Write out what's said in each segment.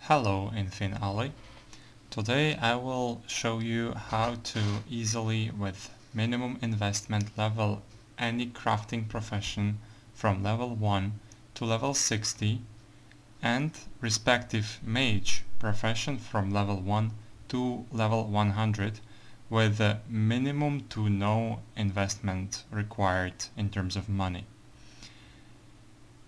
Hello InfinAlley. Today I will show you how to easily, with minimum investment, level any crafting profession from level 1 to level 60 and respective mage profession from level 1 to level 100 with a minimum to no investment required in terms of money.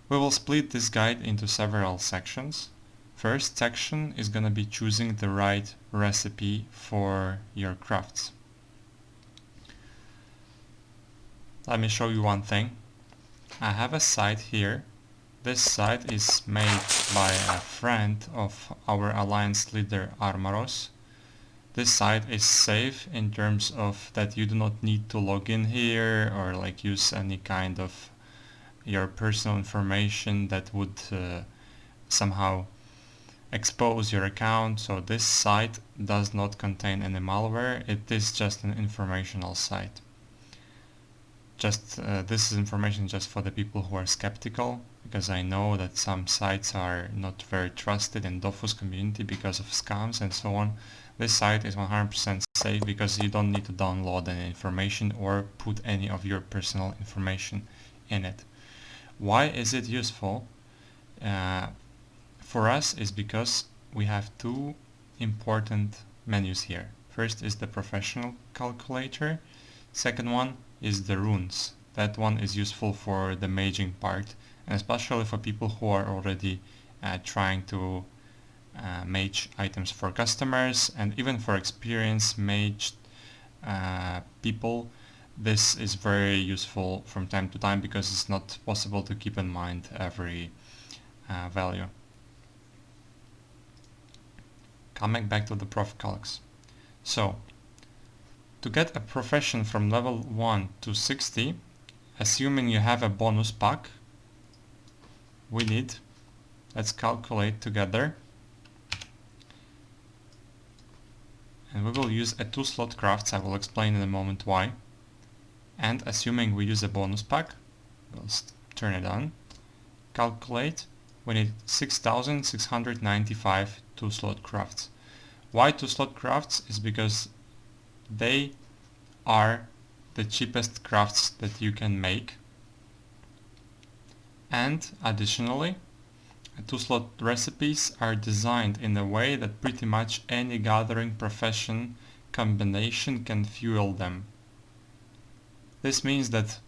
We will split this guide into several sections. First section is going to be choosing the right recipe for your crafts. Let me show you one thing. I have a site here. This site is made by a friend of our alliance leader Armaros. This site is safe in terms of that you do not need to log in here or use any kind of your personal information that would somehow expose your account. So this site does not contain any malware. It is just an informational site. This is information just for the people who are skeptical, because I know that some sites are not very trusted in Dofus community because of scams and so on. This site is 100% safe because you don't need to download any information or put any of your personal information in it. Why is it useful? For us is because we have two important menus here. First is the professional calculator. Second one is the runes. That one is useful for the maging part, and especially for people who are already trying to mage items for customers, and even for experienced mage people. This is very useful from time to time because it's not possible to keep in mind every value. Coming back to the prof calcs. So, to get a profession from level 1 to 60, assuming you have a bonus pack, we need, let's calculate together, and we will use a 2-slot crafts. I will explain in a moment why. And assuming we use a bonus pack, we'll turn it on, calculate, we need 6,695 2-slot crafts. Why 2-slot crafts? Is because they are the cheapest crafts that you can make, and additionally 2-slot recipes are designed in a way that pretty much any gathering profession combination can fuel them. This means that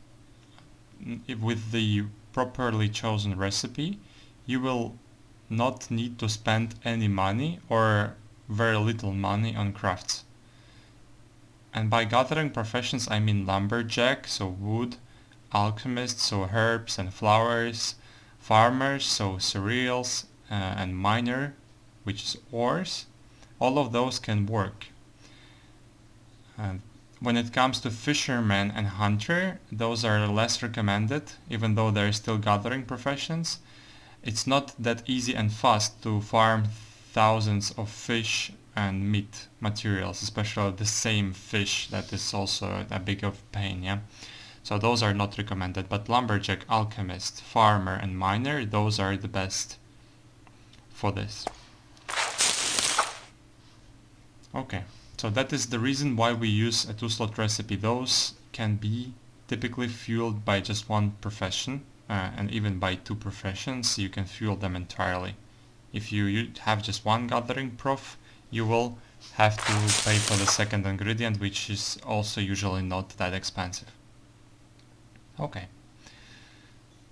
with the properly chosen recipe you will not need to spend any money or very little money on crafts. And by gathering professions I mean lumberjack, so wood, alchemist, so herbs and flowers, farmers, so cereals, and miner, which is ores. All of those can work. When it comes to fisherman and hunter, those are less recommended, even though they're still gathering professions. It's not that easy and fast to farm thousands of fish and meat materials, especially the same fish. That is also a big of pain, yeah? So those are not recommended, but lumberjack, alchemist, farmer and miner, those are the best for this. Okay, so that is the reason why we use a 2-slot recipe. Those can be typically fueled by just one profession, and even by 2 professions you can fuel them entirely. If you have just one gathering prof, you will have to pay for the second ingredient, which is also usually not that expensive. Okay,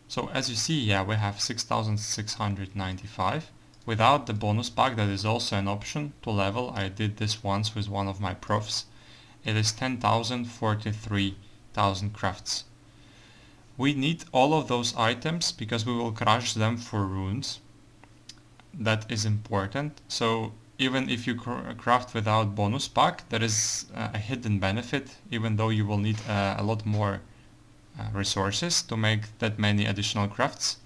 so as you see, yeah, we have 6,695. Without the bonus pack, that is also an option to level. I did this once with one of my profs. It is 10,043,000 crafts. We need all of those items because we will crush them for runes. That is important. So even if you craft without bonus pack, there is a hidden benefit, even though you will need a lot more resources to make that many additional crafts.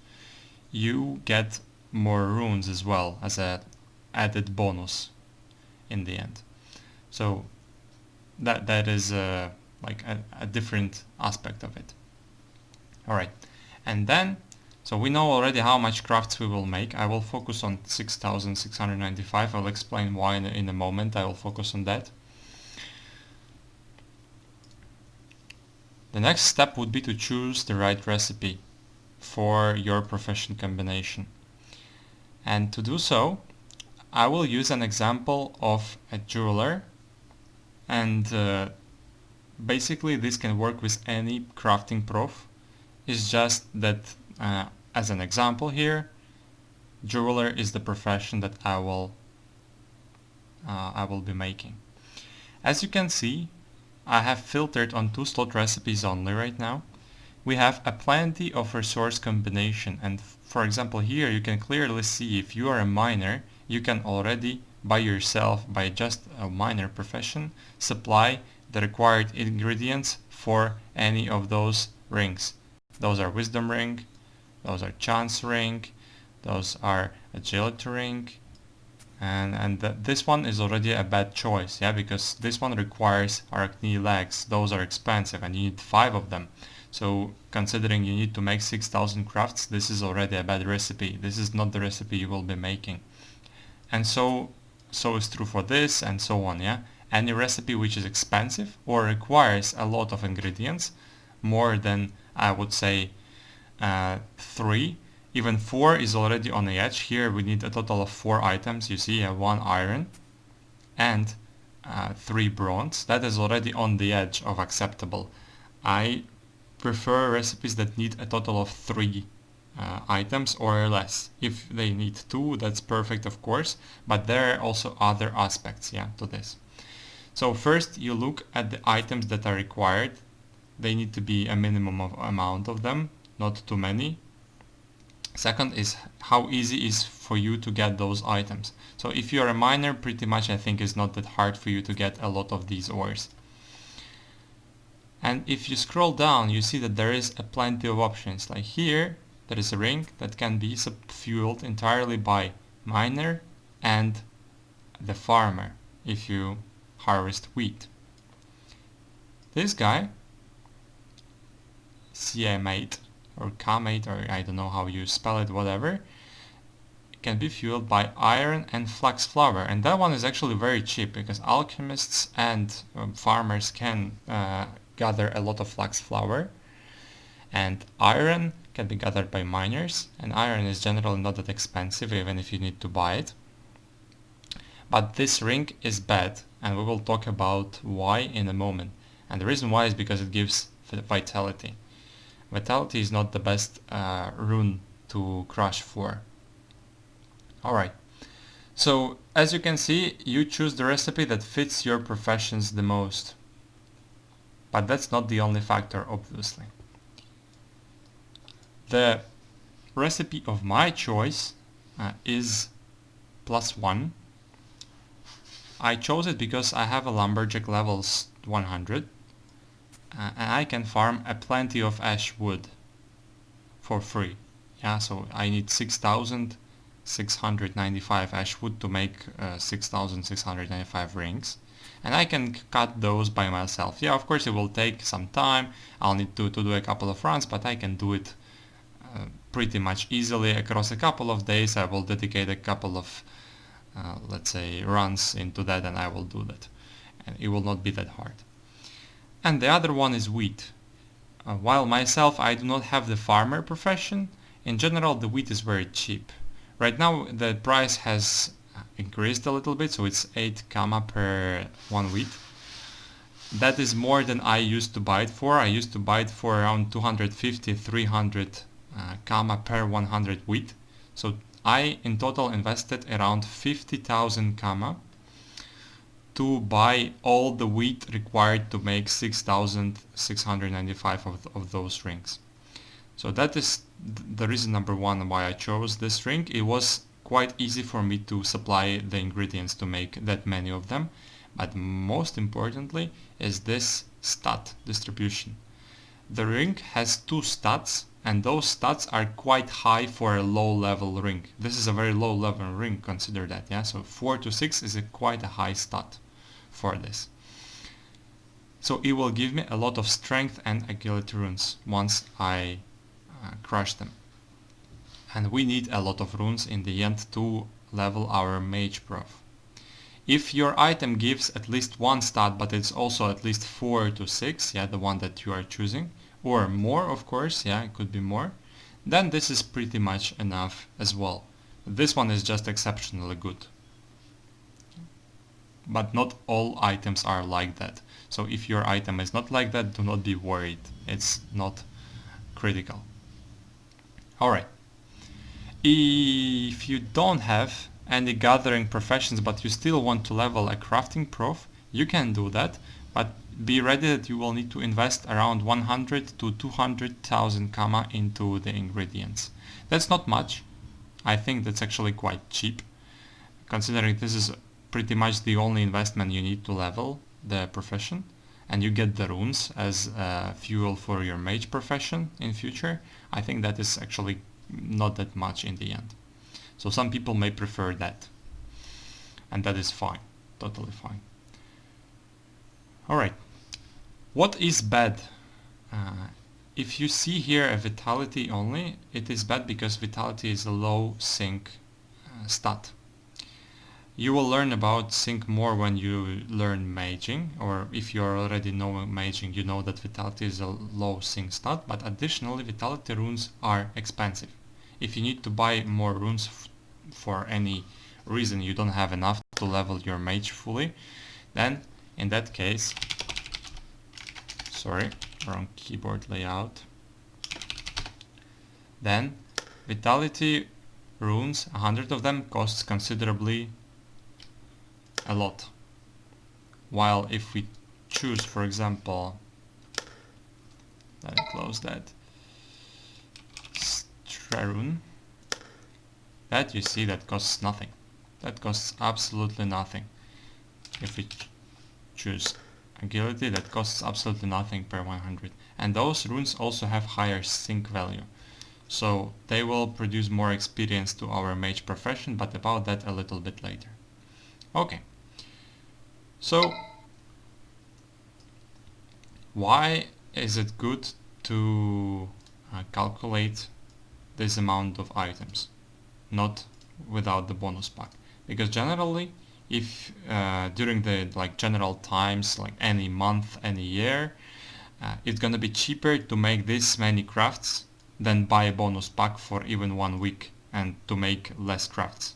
You get more runes as well as a added bonus in the end. So that is like a different aspect of it. Alright, and then So we know already how much crafts we will make. I will focus on 6,695. I'll explain why in a moment. I will focus on that. The next step would be to choose the right recipe for your profession combination. And to do so, I will use an example of a jeweler, and basically this can work with any crafting prof. It's just that as an example here, jeweler is the profession that I will be making. As you can see, I have filtered on 2-slot recipes only right now. We have a plenty of resource combination, and for example here you can clearly see if you are a miner, you can already by yourself, by just a miner profession, supply the required ingredients for any of those rings. Those are wisdom ring, those are chance ring, those are agility ring, and this one is already a bad choice, yeah, because this one requires arachne legs. Those are expensive and you need 5 of them. So considering you need to make 6,000 crafts, this is already a bad recipe. This is not the recipe you will be making. And so is true for this and so on, yeah. Any recipe which is expensive or requires a lot of ingredients, more than I would say 3, even 4 is already on the edge. Here we need a total of 4 items. You see 1 iron and 3 bronze. That is already on the edge of acceptable. I prefer recipes that need a total of 3 items or less. If they need 2, that's perfect, of course, but there are also other aspects, yeah, to this. So first you look at the items that are required. They need to be a minimum of amount of them, not too many. Second is how easy is for you to get those items. So if you're a miner, pretty much I think it's not that hard for you to get a lot of these ores. And if you scroll down, you see that there is a plenty of options. Like here, there is a ring that can be fueled entirely by miner and the farmer if you harvest wheat. This guy, CA-mate or K-mate, or I don't know how you spell it, whatever, can be fueled by iron and flax flour, and that one is actually very cheap because alchemists and farmers can gather a lot of flax flour, and iron can be gathered by miners, and iron is generally not that expensive even if you need to buy it. But this ring is bad, and we will talk about why in a moment. And the reason why is because it gives vitality. Vitality is not the best rune to crush for. Alright, so as you can see, you choose the recipe that fits your professions the most. But that's not the only factor, obviously. The recipe of my choice is +1. I chose it because I have a lumberjack levels 100 and I can farm a plenty of ash wood for free. Yeah, so I need 6,695 ash wood to make 6,695 rings, and I can cut those by myself. Yeah, of course it will take some time. I'll need to do a couple of runs, but I can do it pretty much easily across a couple of days. I will dedicate a couple of let's say runs into that, and I will do that, and it will not be that hard. And the other one is wheat. While myself I do not have the farmer profession, in general the wheat is very cheap. Right now the price has increased a little bit, so it's 8 kama per 1 wheat. That is more than I used to buy it for. I used to buy it for around 250-300 kama per 100 wheat. So I in total invested around 50,000 kama to buy all the wheat required to make 6,695 of those rings. So that is the reason number 1 why I chose this ring. It was quite easy for me to supply the ingredients to make that many of them. But most importantly is this stat distribution. The ring has 2 stats, and those stats are quite high for a low level ring. This is a very low level ring, consider that, yeah? So 4 to 6 is quite a high stat for this. So it will give me a lot of strength and agility runes once I crush them. and we need a lot of runes in the end to level our mage prof. If your item gives at least one stat, but it's also at least 4 to 6, yeah, the one that you are choosing, or more, of course, yeah, it could be more, then this is pretty much enough as well. This one is just exceptionally good. But not all items are like that. So if your item is not like that, do not be worried. It's not critical. Alright. If you don't have any gathering professions but you still want to level a crafting prof, you can do that, but be ready that you will need to invest around 100 to 200,000 kama into the ingredients. That's not much. I think that's actually quite cheap, considering this is pretty much the only investment you need to level the profession, and you get the runes as fuel for your mage profession in future. I think that is actually not that much in the end. So some people may prefer that, and that is fine, totally fine. Alright, what is bad? If you see here a vitality only, it is bad because vitality is a low sync stat. You will learn about sync more when you learn maging, or if you already know maging, you know that vitality is a low sync stat, but additionally vitality runes are expensive. If you need to buy more runes for any reason you don't have enough to level your mage fully, then in that case, sorry, wrong keyboard layout, then vitality runes, 100 of them, costs considerably a lot. While if we choose, for example, let me close that, Strarune, that you see that costs nothing. That costs absolutely nothing. If we choose agility, that costs absolutely nothing per 100. And those runes also have higher sync value. So they will produce more experience to our mage profession, but about that a little bit later. Okay. So why is it good to calculate this amount of items, not without the bonus pack? Because generally, if during the general times, like any month, any year, it's gonna be cheaper to make this many crafts than buy a bonus pack for even 1 week and to make less crafts.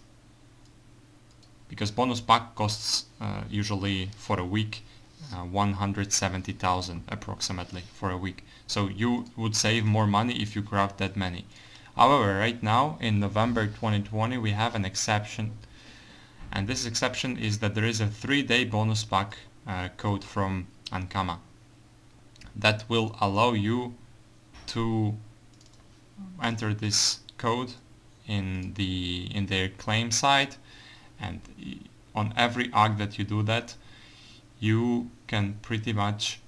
Because bonus pack costs usually for a week 170,000 approximately for a week. So you would save more money if you craft that many. However, right now in November 2020 we have an exception, and this exception is that there is a 3-day bonus pack code from Ankama that will allow you to enter this code in their claim site, and on every arc that you do that, you can pretty much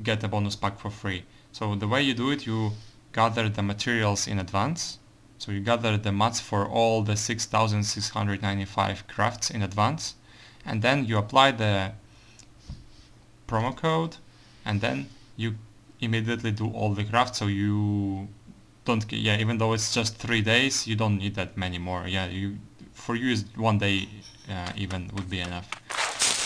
get a bonus pack for free. So the way you do it, you gather the materials in advance. So you gather the mats for all the 6,695 crafts in advance, and then you apply the promo code, and then you immediately do all the crafts. So you don't, even though it's just 3 days, you don't need that many more. For you is 1 day even would be enough.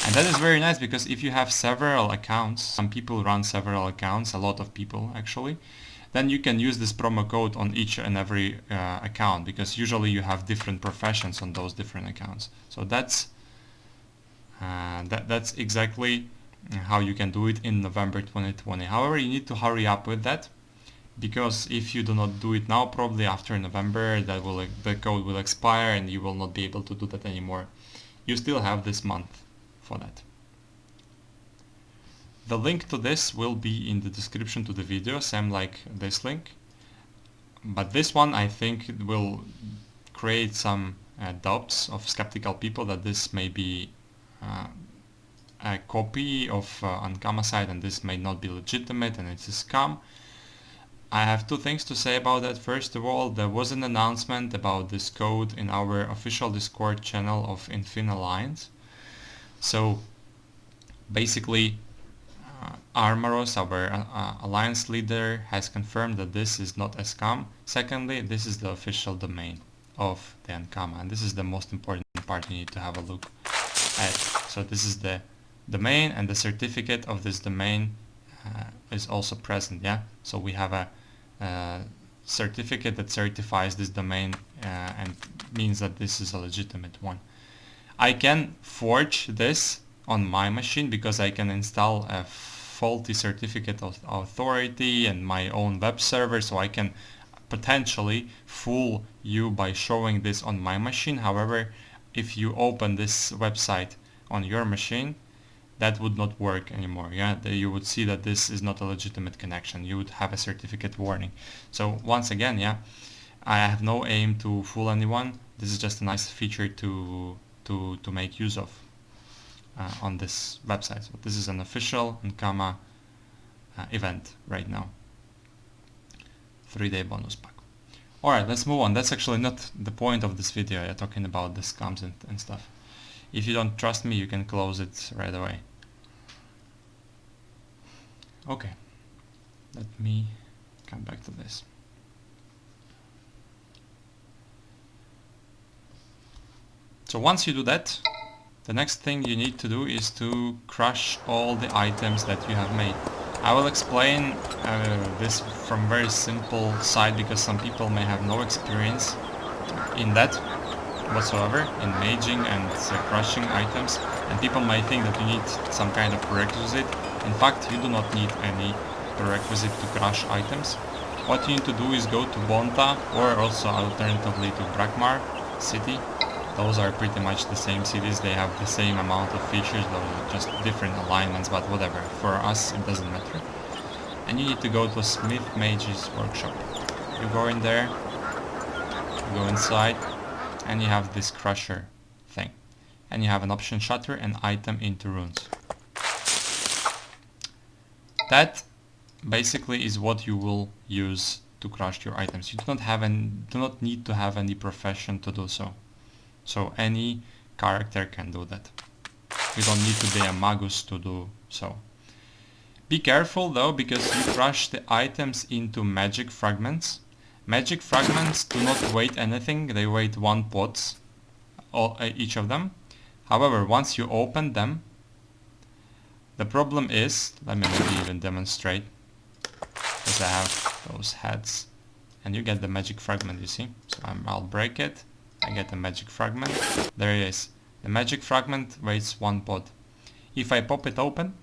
And that is very nice, because if you have several accounts, some people run several accounts, a lot of people actually, then you can use this promo code on each and every account, because usually you have different professions on those different accounts. So that's exactly how you can do it in November 2020. However, you need to hurry up with that, because if you do not do it now, probably after November the code will expire and you will not be able to do that anymore. You still have this month for that. The link to this will be in the description to the video, same like this link. But this one, I think, will create some doubts of skeptical people that this may be a copy of Ankama site and this may not be legitimate and it's a scam. I have two things to say about that. First of all, there was an announcement about this code in our official Discord channel of Infin Alliance. So basically, Armoros, our alliance leader, has confirmed that this is not a scam. Secondly, this is the official domain of the Ankama, and this is the most important part you need to have a look at. So this is the domain, and the certificate of this domain is also present. Yeah, so we have a certificate that certifies this domain and means that this is a legitimate one. I can forge this on my machine because I can install a faulty certificate of authority and my own web server, so I can potentially fool you by showing this on my machine. However, if you open this website on your machine, that would not work anymore. Yeah, you would see that this is not a legitimate connection. You would have a certificate warning. So once again, yeah, I have no aim to fool anyone. This is just a nice feature to make use of on this website. So this is an official Ankama event right now. 3-day bonus pack. Alright, let's move on. That's actually not the point of this video. I'm talking about the scams and stuff. If you don't trust me, you can close it right away. Okay, let me come back to this. So once you do that, the next thing you need to do is to crush all the items that you have made. I will explain this from very simple side because some people may have no experience in that whatsoever, in maging and crushing items, and people might think that you need some kind of prerequisite. In fact, you do not need any prerequisite to crush items. What you need to do is go to Bonta, or also alternatively to Brakmar city. Those are pretty much the same cities, they have the same amount of features, those are just different alignments, but whatever. For us, it doesn't matter. And you need to go to Smith Mage's workshop. You go in there, you go inside, and you have this crusher thing. And you have an option shutter and item into runes. That basically is what you will use to crush your items. You do not need to have any profession to do so. So any character can do that. You don't need to be a magus to do so. Be careful though, because you crush the items into magic fragments. Magic fragments do not weigh anything, they weigh 1 pot, each of them. However, once you open them, the problem is, let me maybe even demonstrate, because I have those heads, and you get the magic fragment, you see. So I'll break it. I get a magic fragment. There it is. The magic fragment weighs 1 pot. If I pop it open,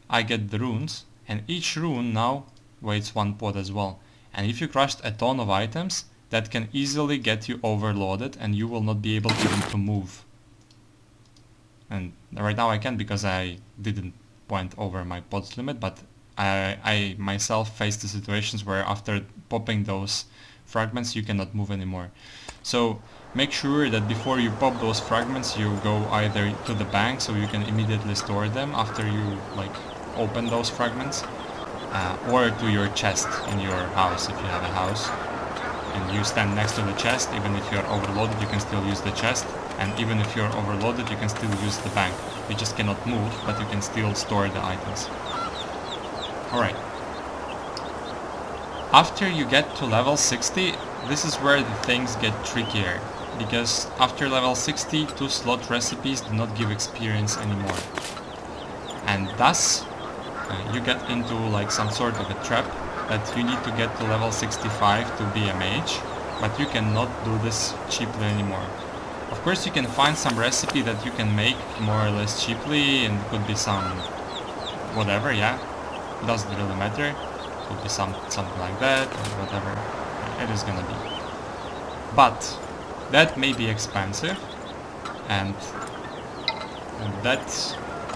I get the runes, and each rune now weighs 1 pot as well. And if you crushed a ton of items, that can easily get you overloaded and you will not be able even to move. And right now I can because I didn't went over my pots limit, but I myself faced the situations where after popping those fragments you cannot move anymore. So make sure that before you pop those fragments you go either to the bank so you can immediately store them after you open those fragments, or to your chest in your house if you have a house, and you stand next to the chest. Even if you're overloaded you can still use the chest, and even if you're overloaded you can still use the bank. You just cannot move, but you can still store the items. Alright. After you get to level 60, this is where the things get trickier, because after level 60, 2 slot recipes do not give experience anymore. And thus, you get into some sort of a trap that you need to get to level 65 to be a mage, but you cannot do this cheaply anymore. Of course you can find some recipe that you can make more or less cheaply, and it could be some whatever, yeah, it doesn't really matter. Could be something like that or whatever it is gonna be. But that may be expensive, and that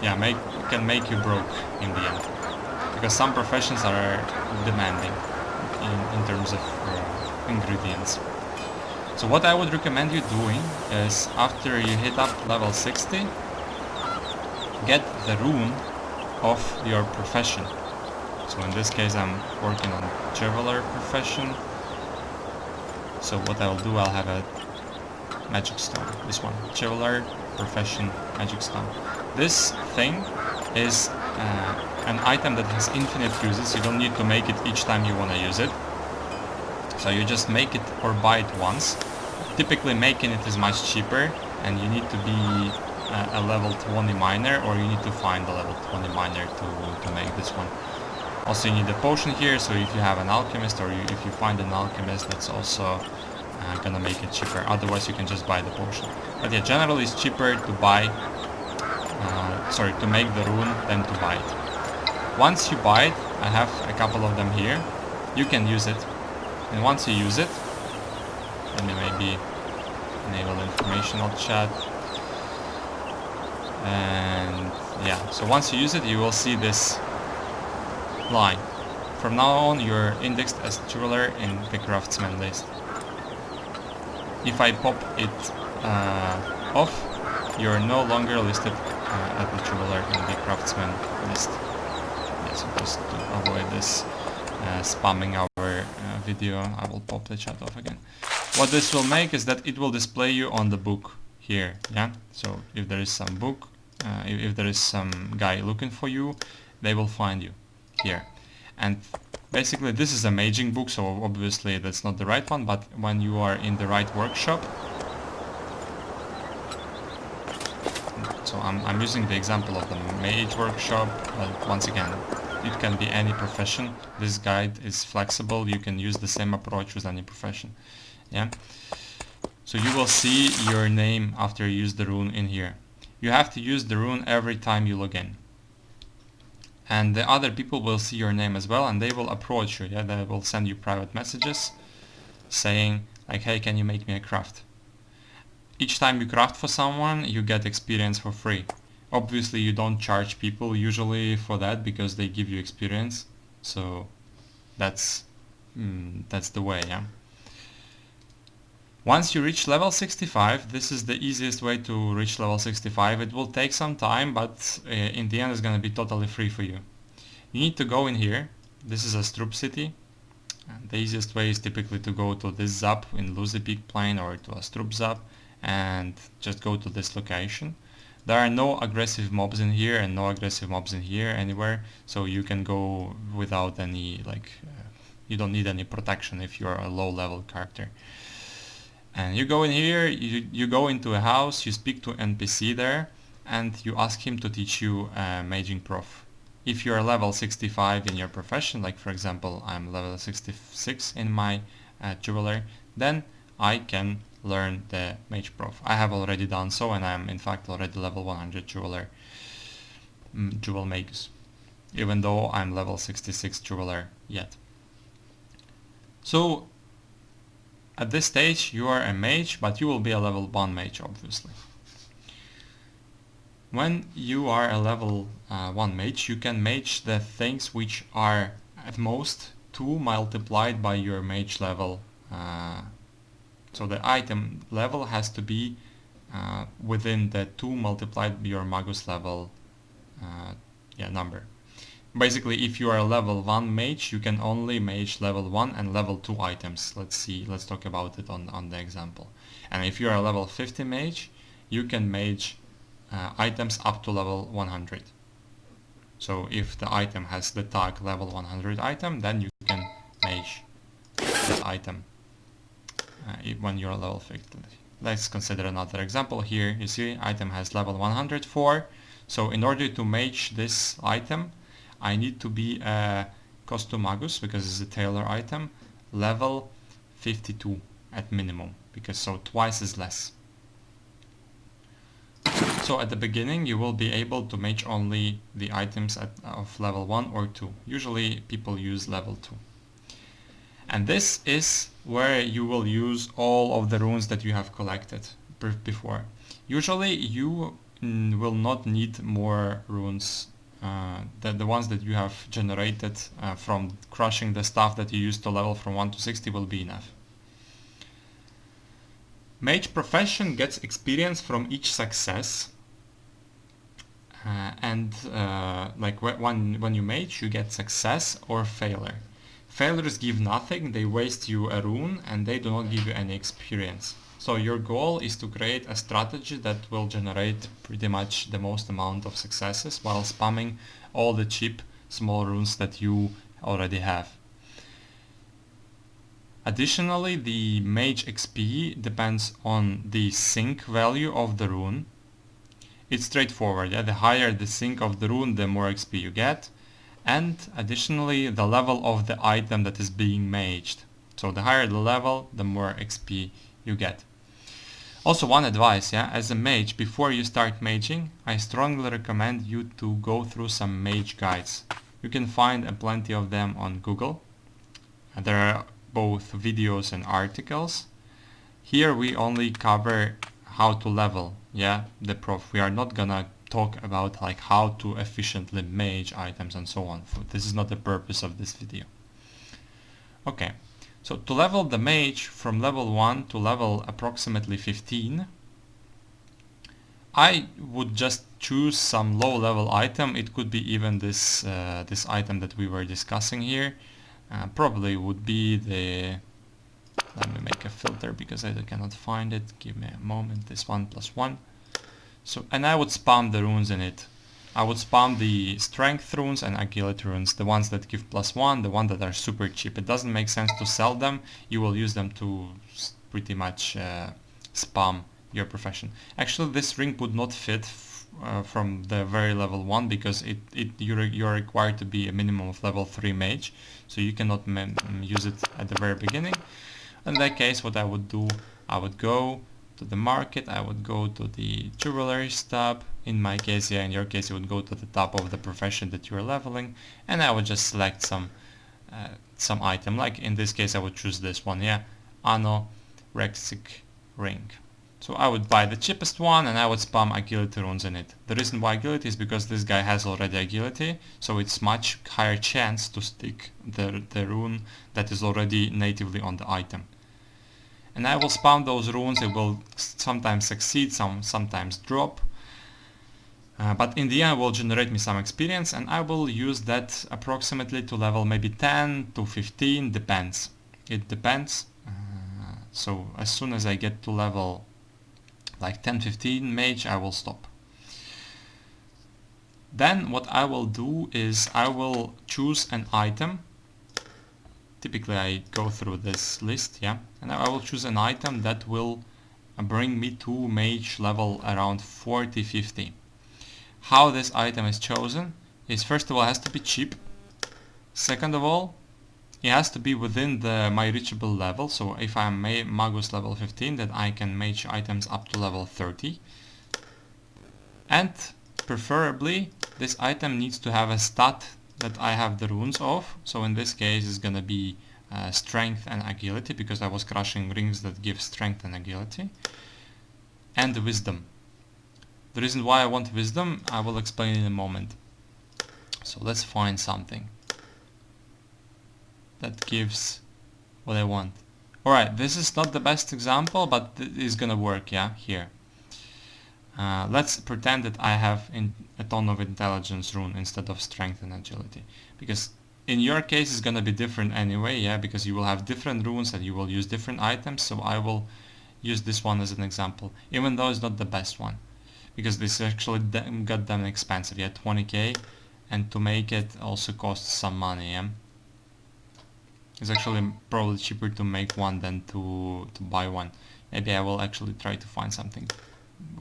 can make you broke in the end, because some professions are demanding in terms of ingredients. So what I would recommend you doing is, after you hit up level 60, get the rune of your profession. So in this case I'm working on Traveler profession. So what I'll do, I'll have a magic stone, this one, Traveler profession magic stone. This thing is an item that has infinite uses. You don't need to make it each time you want to use it. So you just make it or buy it once. Typically making it is much cheaper, and you need to be a level 20 miner, or you need to find a level 20 miner to make this one. Also you need a potion here, so if you have an alchemist or if you find an alchemist, that's also gonna make it cheaper. Otherwise you can just buy the potion. But yeah, generally it's cheaper to buy, to make the rune than to buy it. Once you buy it, I have a couple of them here, you can use it. And once you use it, let me maybe enable informational chat. And yeah, so once you use it, you will see this line. From now on, you're indexed as jeweler in the craftsman list. If I pop it off, you're no longer listed as the jeweler in the craftsman list. Yeah, so just to avoid this spamming our video, I will pop the chat off again. What this will make is that it will display you on the book here. Yeah, so if there is some book, if there is some guy looking for you, they will find you here. And basically this is a maging book, so obviously that's not the right one, but when you are in the right workshop, so I'm using the example of the mage workshop, but once again, it can be any profession. This guide is flexible, you can use the same approach with any profession. Yeah, so you will see your name after you use the rune in here. You have to use the rune every time you log in. And the other people will see your name as well, and they will approach you. Yeah, they will send you private messages saying like, hey, can you make me a craft? Each time you craft for someone, you get experience for free. Obviously you don't charge people usually for that because they give you experience. So that's the way, yeah. Once you reach level 65, this is the easiest way to reach level 65. It will take some time, but in the end it's going to be totally free for you. You need to go in here. This is a Strup city. And the easiest way is typically to go to this Zap in Lucy Peak Plain or to a Strup Zap and just go to this location. There are no aggressive mobs in here and no aggressive mobs in here anywhere, so you can go without any, you don't need any protection if you're a low level character. And you go in here, you go into a house, you speak to NPC there, and you ask him to teach you maging prof. If you're level 65 in your profession, like for example I'm level 66 in my jeweler, then I can learn the mage prof. I have already done so, and I'm in fact already level 100 jeweler, jewel magus, even though I'm level 66 jeweler yet. So at this stage you are a mage, but you will be a level 1 mage obviously. When you are a level 1 mage, you can mage the things which are at most 2 multiplied by your mage level. So the item level has to be within the 2 multiplied by your magus level number. Basically, if you are a level 1 mage, you can only mage level 1 and level 2 items. Let's talk about it on the example. And if you are a level 50 mage, you can mage items up to level 100. So if the item has the tag level 100 item, then you can mage that item when you're level 50. Let's consider another example here. You see, item has level 104. So in order to mage this item, I need to be a costume magus, because it's a tailor item, level 52 at minimum, because so twice as less. So at the beginning you will be able to mage only the items of level 1 or 2. Usually people use level 2. And this is where you will use all of the runes that you have collected before. Usually you will not need more runes. The ones that you have generated from crushing the stuff that you used to level from 1 to 60 will be enough. Mage profession gets experience from each success, when you mage you get success or failure. Failures give nothing, they waste you a rune and they do not give you any experience. So your goal is to create a strategy that will generate pretty much the most amount of successes while spamming all the cheap small runes that you already have. Additionally, the mage XP depends on the sync value of the rune. It's straightforward, yeah? The higher the sync of the rune, the more XP you get. And additionally, the level of the item that is being maged. So the higher the level, the more XP you get. Also, one advice, yeah, as a mage, before you start maging, I strongly recommend you to go through some mage guides. You can find plenty of them on Google. There are both videos and articles. Here we only cover how to level, yeah, the prof. We are not gonna talk about like how to efficiently mage items and so on. This is not the purpose of this video. Okay. So to level the mage from level 1 to level approximately 15, I would just choose some low level item. It could be even this this item that we were discussing here. Probably would be the, let me make a filter because I cannot find it. Give me a moment. This 1+1. So, and I would spam the runes in it. I would spam the strength runes and agility runes, the ones that give +1, the ones that are super cheap. It doesn't make sense to sell them. You will use them to pretty much spam your profession. Actually, this ring would not fit from the very level 1 because you're required to be a minimum of level 3 mage, so you cannot use it at the very beginning. In that case, what I would do, I would go to the market, I would go to the jewelries tab. In my case, yeah, in your case, you would go to the top of the profession that you are leveling, and I would just select some item. Like in this case, I would choose this one, yeah, anorexic ring. So I would buy the cheapest one, and I would spam agility runes in it. The reason why agility is because this guy has already agility, so it's much higher chance to stick the rune that is already natively on the item. And I will spam those runes. It will sometimes succeed, sometimes drop. But in the end, it will generate me some experience, and I will use that approximately to level maybe 10 to 15, depends. It depends. So as soon as I get to level like 10-15 mage, I will stop. Then what I will do is I will choose an item. Typically I go through this list, yeah, and I will choose an item that will bring me to mage level around 40-50. How this item is chosen is, first of all, it has to be cheap. Second of all, it has to be within my reachable level. So if I'm Magus level 15, then I can mage items up to level 30. And preferably, this item needs to have a stat that I have the runes of. So in this case, it's gonna be strength and agility, because I was crushing rings that give strength and agility. And wisdom. The reason why I want wisdom, I will explain in a moment. So let's find something that gives what I want. Alright, this is not the best example, but it is gonna work, yeah, here. Let's pretend that I have a ton of intelligence rune instead of strength and agility. Because in your case it's gonna be different anyway, yeah, because you will have different runes and you will use different items, so I will use this one as an example, even though it's not the best one. Because this actually got them expensive, yeah, 20k, and to make it also costs some money, yeah. It's actually probably cheaper to make one than to buy one. Maybe I will actually try to find something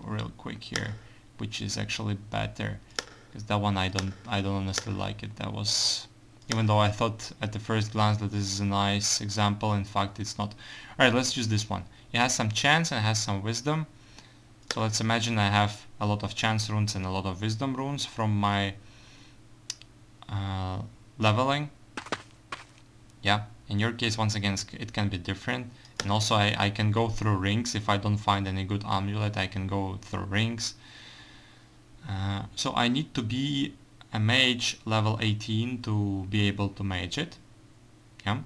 real quick here, which is actually better, because that one I don't honestly like it. That was, even though I thought at the first glance that this is a nice example, in fact it's not. Alright, let's use this one. It has some chance and it has some wisdom. So let's imagine I have a lot of chance runes and a lot of wisdom runes from my leveling. Yeah, in your case, once again, it can be different. And also I can go through rings. If I don't find any good amulet, I can go through rings. So I need to be a mage level 18 to be able to mage it. Yeah.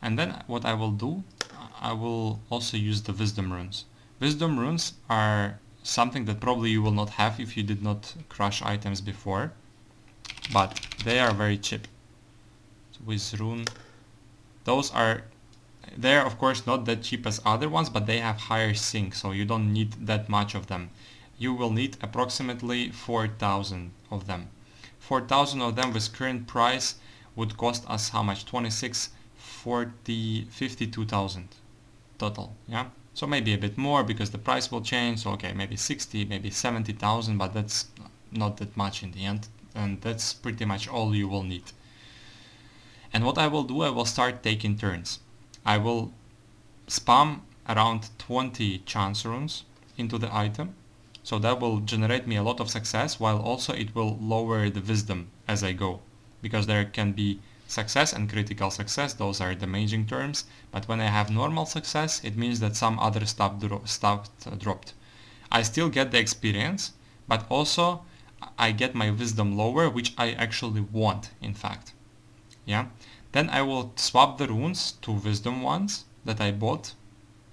And then what I will do, I will also use the wisdom runes. Wisdom runes are something that probably you will not have if you did not crush items before, but they are very cheap. So with rune, they're of course not that cheap as other ones, but they have higher sync, so you don't need that much of them. You will need approximately 4,000 of them. 4,000 of them with current price would cost us how much? 26 52,000 total, yeah? So maybe a bit more because the price will change, so okay, maybe 60, maybe 70,000, but that's not that much in the end, and that's pretty much all you will need. And what I will do, I will start taking turns. I will spam around 20 chance runes into the item, so that will generate me a lot of success, while also it will lower the wisdom as I go, because there can be success and critical success, those are the maging terms, but when I have normal success, it means that some other stuff dropped. I still get the experience, but also I get my wisdom lower, which I actually want, in fact. Yeah. Then I will swap the runes to wisdom ones that I bought,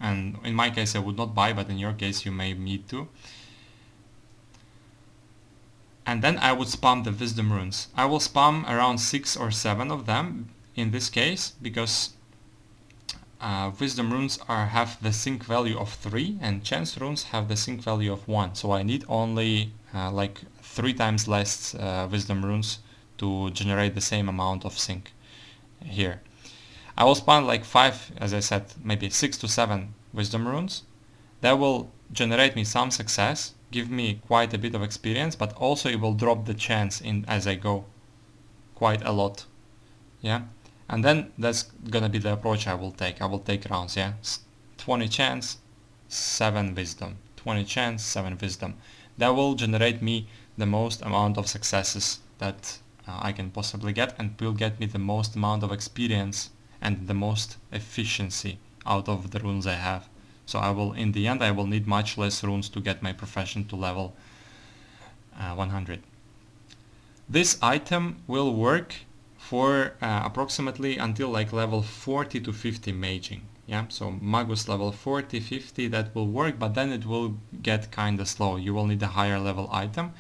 and in my case I would not buy, but in your case you may need to. And then I would spam the wisdom runes. I will spam around 6 or 7 of them in this case, because wisdom runes have the sync value of 3 and chance runes have the sync value of 1. So I need only like 3 times less wisdom runes to generate the same amount of sync here. I will spam like 5, as I said, maybe 6 to 7 wisdom runes. That will generate me some success, give me quite a bit of experience, but also it will drop the chance in as I go quite a lot. Yeah, and then that's gonna be the approach I will take. I will take rounds, yeah, 20 chance, 7 wisdom, 20 chance, 7 wisdom. That will generate me the most amount of successes that I can possibly get, and will get me the most amount of experience and the most efficiency out of the runes I have. So I will, in the end, I will need much less runes to get my profession to level 100. This item will work for approximately until like level 40 to 50 maging. Yeah, so Magus level 40, 50, that will work, but then it will get kinda slow. You will need a higher level item,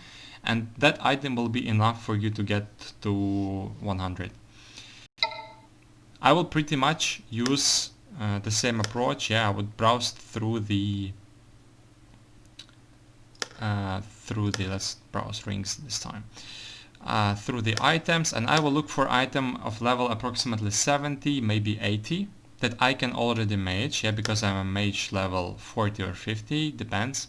and that item will be enough for you to get to 100. I will pretty much use the same approach. Yeah, I would browse through the let's browse rings this time, through the items, and I will look for item of level approximately 70, maybe 80, that I can already mage, yeah, because I'm a mage level 40 or 50, depends.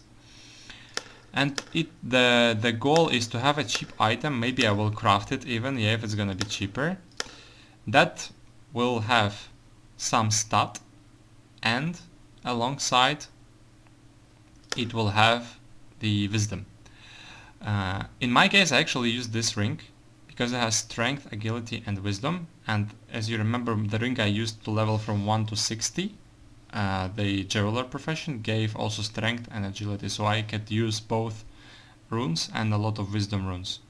And the goal is to have a cheap item. Maybe I will craft it even, yeah, if it's gonna be cheaper. That will have some stat, and alongside it will have the wisdom. In my case, I actually used this ring because it has strength, agility and wisdom, and as you remember, the ring I used to level from 1 to 60, the jeweler profession, gave also strength and agility, so I could use both runes and a lot of wisdom runes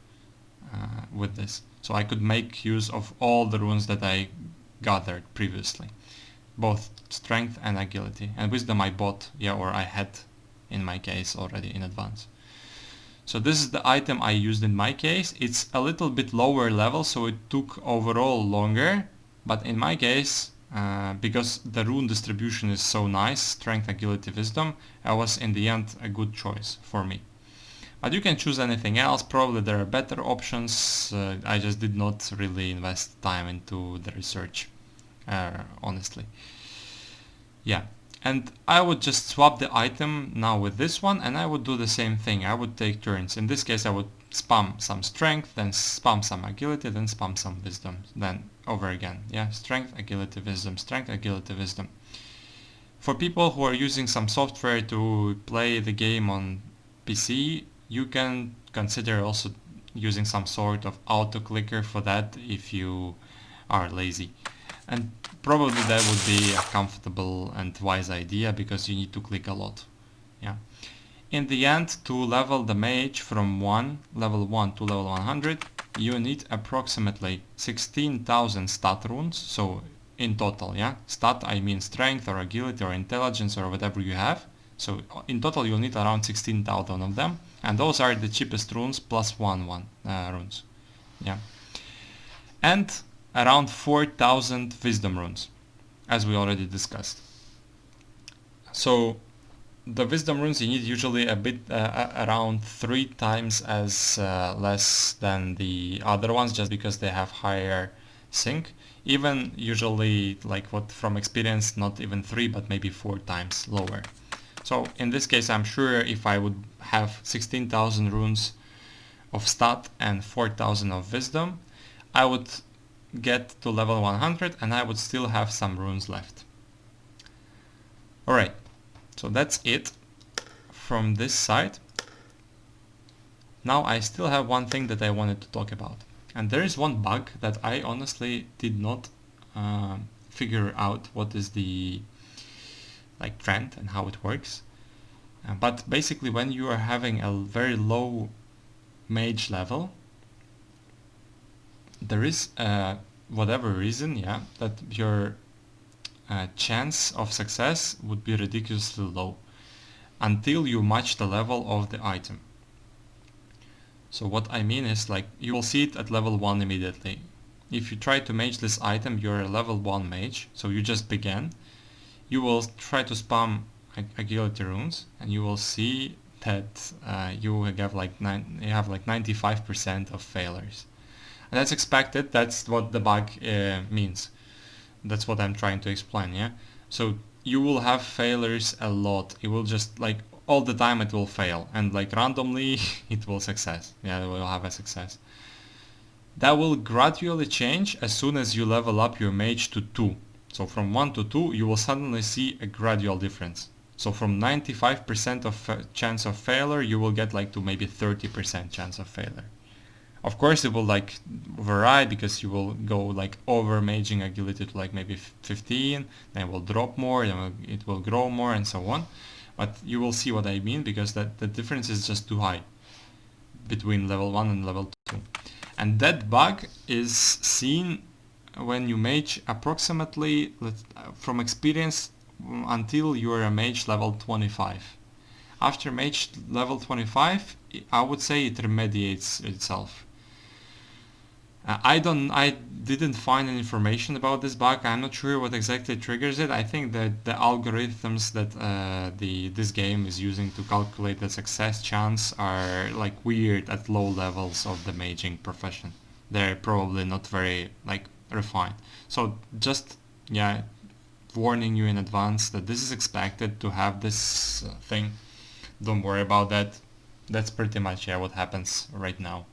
with this. So I could make use of all the runes that I gathered previously, both strength and agility, and wisdom I bought, yeah, or I had in my case already in advance. So this is the item I used in my case. It's a little bit lower level, so it took overall longer, but in my case, because the rune distribution is so nice, strength, agility, wisdom, I was in the end a good choice for me. But you can choose anything else, probably there are better options. I just did not really invest time into the research, honestly. Yeah, and I would just swap the item now with this one, and I would do the same thing. I would take turns. In this case I would spam some strength, then spam some agility, then spam some wisdom, then over again. Yeah, strength, agility, wisdom, strength, agility, wisdom. For people who are using some software to play the game on PC, you can consider also using some sort of auto clicker for that if you are lazy. And probably that would be a comfortable and wise idea, because you need to click a lot. Yeah. In the end, to level the mage from level 1 to level 100, you need approximately 16,000 stat runes. So in total, yeah, stat I mean strength or agility or intelligence or whatever you have. So in total you'll need around 16,000 of them, and those are the cheapest runes plus one runes. Yeah. And around 4,000 wisdom runes, as we already discussed. So the wisdom runes you need usually a bit around 3 times as less than the other ones, just because they have higher sync. Even usually, like what from experience, not even 3 but maybe 4 times lower. So in this case, I'm sure if I would have 16,000 runes of stat and 4,000 of wisdom, I would get to level 100 and I would still have some runes left. Alright, so that's it from this side. Now I still have one thing that I wanted to talk about. And there is one bug that I honestly did not figure out what is the trend and how it works. But basically when you are having a very low mage level, there is whatever reason, yeah, that your chance of success would be ridiculously low until you match the level of the item. So what I mean is, like, you will see it at level 1 immediately. If you try to mage this item, you're a level 1 mage, so you just began. You will try to spam agility runes and you will see that you have like 95% of failures. And that's expected, that's what the bug means. That's what I'm trying to explain, yeah? So you will have failures a lot. It will just like all the time it will fail, and like randomly it will success. Yeah, it will have a success. That will gradually change as soon as you level up your mage to 2. So from 1 to 2 you will suddenly see a gradual difference. So from 95% of chance of failure you will get like to maybe 30% chance of failure. Of course it will like vary, because you will go like over maging agility to like maybe 15, then it will drop more, then it will grow more and so on. But you will see what I mean, because the difference is just too high between level 1 and level 2. And that bug is seen when you mage approximately, from experience, until you are a mage level 25. After mage level 25, I would say it remediates itself. I didn't find any information about this bug. I'm not sure what exactly triggers it. I think that the algorithms that this game is using to calculate the success chance are like weird at low levels of the maging profession. They're probably not very like refined. So just, yeah, warning you in advance that this is expected to have this thing. Don't worry about that. That's pretty much, yeah, what happens right now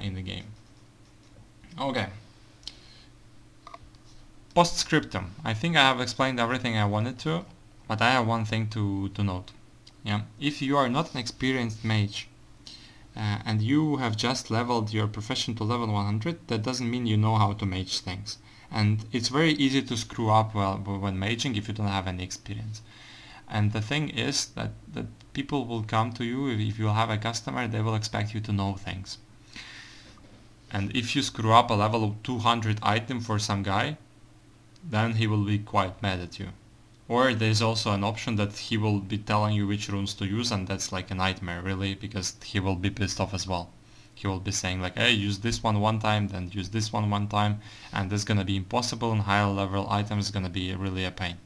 in the game. Okay. Postscriptum. I think I have explained everything I wanted to, but I have one thing to note. Yeah, if you are not an experienced mage and you have just leveled your profession to level 100, that doesn't mean you know how to mage things. And it's very easy to screw up when maging if you don't have any experience. And the thing is that people will come to you, if you have a customer, they will expect you to know things. And if you screw up a level 200 item for some guy, then he will be quite mad at you. Or there's also an option that he will be telling you which runes to use, and that's like a nightmare really, because he will be pissed off as well. He will be saying like, hey, use this one time, then use this one time, and that's gonna be impossible, and higher level items is gonna be really a pain.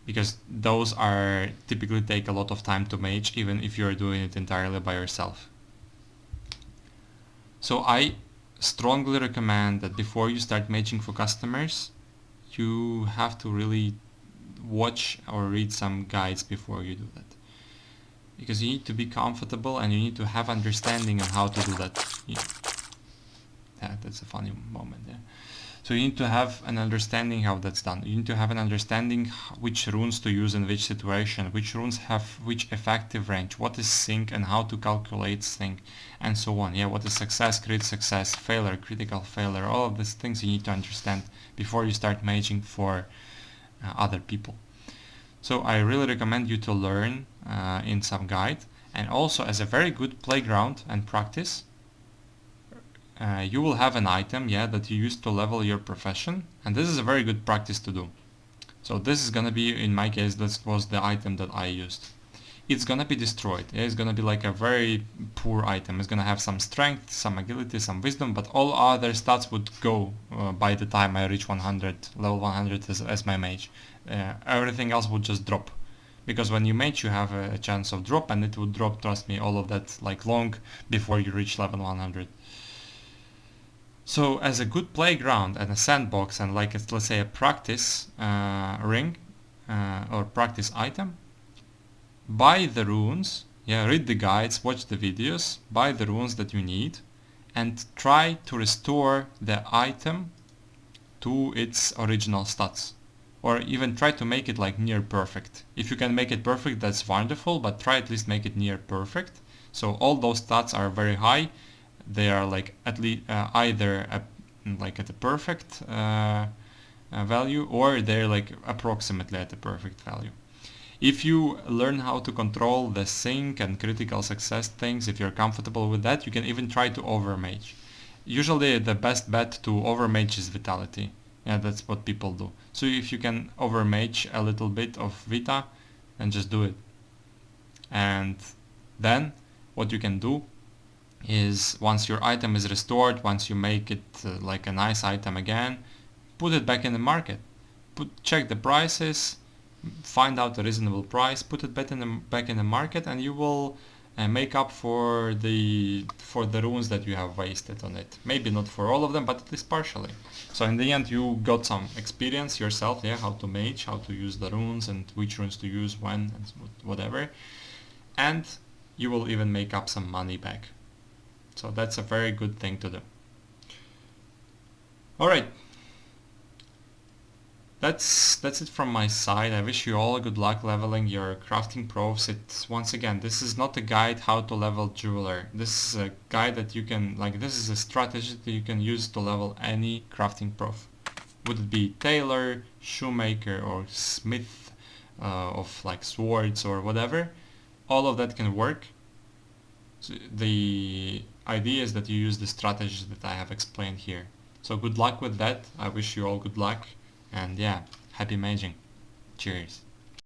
Because those are typically take a lot of time to mage, even if you're doing it entirely by yourself. So I strongly recommend that before you start maging for customers, you have to really watch or read some guides before you do that. Because you need to be comfortable and you need to have understanding on how to do that. Yeah, that's a funny moment, yeah. So you need to have an understanding how that's done. You need to have an understanding which runes to use in which situation, which runes have which effective range, what is sync and how to calculate sync, and so on. Yeah, what is success, crit success, failure, critical failure, all of these things you need to understand before you start maging for other people. So I really recommend you to learn in some guide, and also as a very good playground and practice, you will have an item, yeah, that you use to level your profession, and this is a very good practice to do. So this is gonna be, in my case, this was the item that I used. It's gonna be destroyed. It's gonna be like a very poor item. It's gonna have some strength, some agility, some wisdom, but all other stats would go by the time I reach 100, level 100 as my mage. Everything else would just drop. Because when you mage you have a chance of drop, and it would drop, trust me, all of that like long before you reach level 100. So as a good playground and a sandbox and like it's, let's say, a practice ring or practice item, buy the runes, read the guides, watch the videos, buy the runes that you need, and try to restore the item to its original stats. Or even try to make it like near perfect. If you can make it perfect, that's wonderful, but try at least make it near perfect. So all those stats are very high. They are like at least either like at a perfect value, or they're like approximately at a perfect value. If you learn how to control the sync and critical success things, if you're comfortable with that, you can even try to overmage. Usually the best bet to overmage is vitality. Yeah, that's what people do. So if you can overmage a little bit of Vita, then just do it. And then what you can do is, once your item is restored, once you make it like a nice item again, put it back in the market. Check the prices, find out a reasonable price, put it back in the market, and you will make up for the runes that you have wasted on it. Maybe not for all of them, but at least partially. So in the end you got some experience yourself, how to mage, how to use the runes and which runes to use when and whatever. And you will even make up some money back. So that's a very good thing to do. Alright. That's it from my side. I wish you all good luck leveling your crafting profs. Once again, this is not a guide how to level jeweler. This is a guide that you can, this is a strategy that you can use to level any crafting prof. Would it be tailor, shoemaker, or smith of like swords or whatever. All of that can work. So the idea is that you use the strategies that I have explained here. So good luck with that. I wish you all good luck. And happy maging. Cheers.